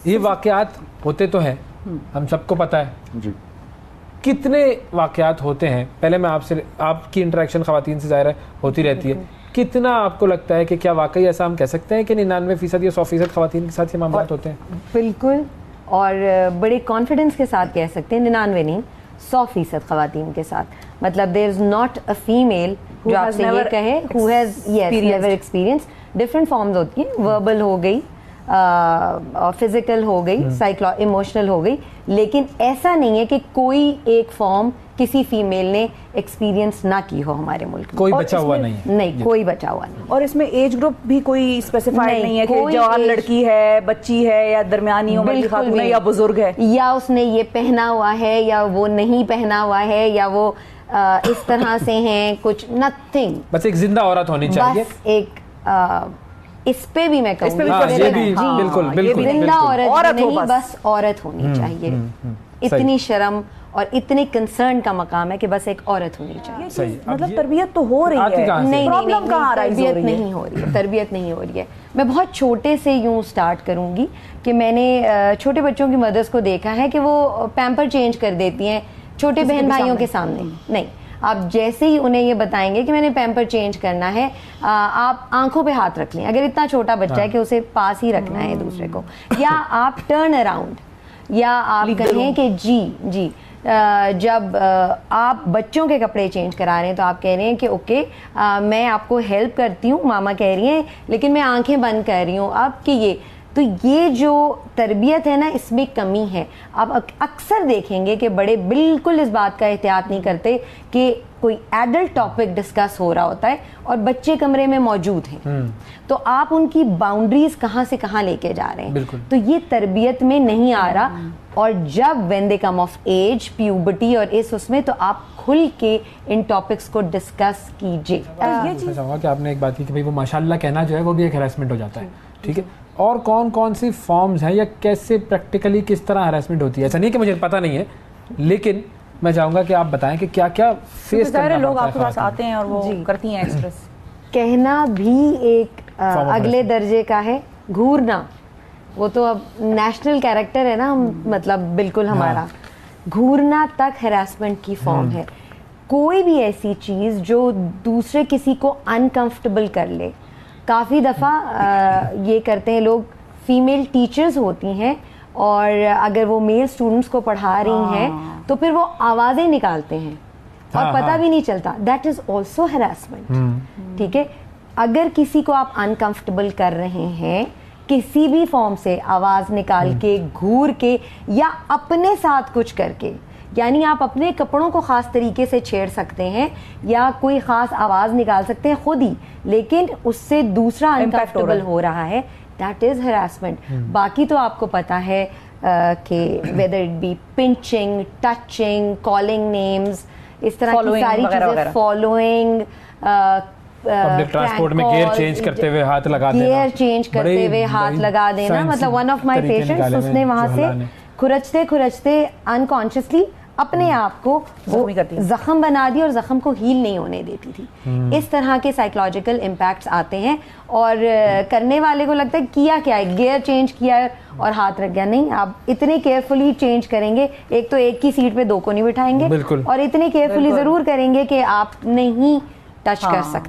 ये वाकयात होते तो हैं, हम सबको पता है जी। कितने वाकयात होते हैं? पहले मैं आपसे, आपकी इंटरेक्शन खवातीन से ज़ाहिर है होती रहती है, कितना आपको लगता है कि क्या वाकई ऐसा हम कह सकते हैं कि 99% या 100% खवातीन के साथ ये मामला होते हैं? बिल्कुल, और बड़े कॉन्फिडेंस के साथ कह सकते हैं, 99 नहीं 100% खवातीन के साथ। मतलब there is not a female जो आपसे ये कहे who has never experienced. Different forms होती हैं, वर्बल हो गई, फिजिकल हो गई, इमोशनल हो गई, लेकिन ऐसा नहीं है कि कोई एक फॉर्म किसी फीमेल ने एक्सपीरियंस ना की हो हमारे मुल्क में। कोई बचा हुआ नहीं है। नहीं, कोई बचा हुआ नहीं। और इसमें एज ग्रुप भी कोई स्पेसिफाइड नहीं है कि जवान लड़की है, बच्ची है, या दरमियानी उम्र की खातून है, या बुजुर्ग है, या उसने ये पहना हुआ है या वो नहीं पहना हुआ है, या वो इस तरह से हैं, कुछ नथिंग। बस एक जिंदा औरत होनी चाहिए। बस एक इस पे भी मैं कहूँगी, बिल्कुल जिंदा औरत नहीं, बस औरत होनी चाहिए। इतनी शर्म और इतने कंसर्न का मकाम है कि बस एक औरत होनी चाहिए। मतलब तरबियत तो हो रही है, नहीं, प्रॉब्लम कहाँ तरबियत नहीं हो रही है, तरबियत नहीं हो रही है। मैं बहुत छोटे से यूं स्टार्ट करूंगी कि मैंने छोटे बच्चों की मदर्स को देखा है कि वो पैम्पर चेंज कर देती हैं छोटे बहन भाइयों के सामने। नहीं, आप जैसे ही उन्हें ये बताएंगे कि मैंने पैम्पर चेंज करना है, आप आंखों पे हाथ रख लें, अगर इतना छोटा बच्चा है कि उसे पास ही रखना है दूसरे को, या आप टर्न अराउंड, या आप कहें कि जी जब आप बच्चों के कपड़े चेंज करा रहे हैं तो आप कह रहे हैं कि ओके मैं आपको हेल्प करती हूँ, मामा कह रही हैं, लेकिन मैं आंखें बंद कर रही हूँ अब कि ये जो तरबियत है ना, इसमें कमी है। आप अक्सर देखेंगे कि बड़े बिल्कुल इस बात का एहतियात नहीं करते कि कोई एडल्ट टॉपिक डिस्कस हो रहा होता है और बच्चे कमरे में मौजूद हैं, तो आप उनकी बाउंड्रीज कहाँ से कहाँ लेके जा रहे हैं। तो ये तरबियत में नहीं आ रहा। और जब when they come of age, puberty और उसमें, तो आप खुल के इन टॉपिक्स को डिस्कस कीजिए। ये चीज़ चाहूँगा कि आपने एक बात की कि भाई वो माशाल्लाह कहना जो है वो भी एक हैरेसमेंट हो जाता है, ठीक है। और कौन कौन सी फॉर्म्स हैं या कैसे प्रैक्टिकली किस तरह हैरेसमेंट होती है? ऐसा नहीं कि मुझे पता नहीं है, लेकिन मैं चाहूँगा कि आप बताएं कि क्या क्या फेस करना लोग आपके पास आते हैं और वो करती हैं एक्सप्रेस। कहना भी एक अगले दर्जे का है, घूरना वो तो अब नेशनल कैरेक्टर है ना, मतलब बिल्कुल हमारा। घूरना तक हैरेसमेंट की फॉर्म है। कोई भी ऐसी चीज़ जो दूसरे किसी को अनकंफर्टेबल कर ले। काफ़ी दफ़ा ये करते हैं लोग, फीमेल टीचर्स होती हैं और अगर वो मेल स्टूडेंट्स को पढ़ा रही हैं तो फिर वो आवाज़ें निकालते हैं और पता भी नहीं चलता। दैट इज़ ऑल्सो हैरेसमेंट, ठीक है। अगर किसी को आप अनकंफर्टेबल कर रहे हैं किसी भी फॉर्म से, आवाज़ निकाल के, घूर के, या अपने साथ कुछ करके, यानी आप अपने कपड़ों को ख़ास तरीके से छेड़ सकते हैं या कोई ख़ास आवाज़ निकाल सकते हैं खुद ही, लेकिन उससे दूसरा अनकंफर्टेबल हो रहा है, दैट इज़ हैरेसमेंट। बाकी तो आपको पता है कि whether it be pinching, touching, calling names, इस तरह की सारी चीज़ें, फॉलोइंग, पब्लिक ट्रांसपोर्ट में गियर चेंज करते हुए हाथ लगा देना, गियर चेंज करते हुए हाथ लगा देना। मतलब वन ऑफ माय पेशेंट्स, उसने वहां से खुरचते खुरचते अनकॉन्शियसली अपने आप को वो जख्म बना दिया और जख्म को हील नहीं होने देती थी। इस तरह के साइकोलॉजिकल इम्पैक्ट्स आते हैं और करने वाले को लगता है किया क्या है, गियर चेंज किया है और हाथ रख गया। नहीं, आप इतने केयरफुली चेंज करेंगे, एक तो एक की सीट पे दो को नहीं बिठाएंगे, और इतने केयरफुली जरूर करेंगे कि आप नहीं टच कर सकते।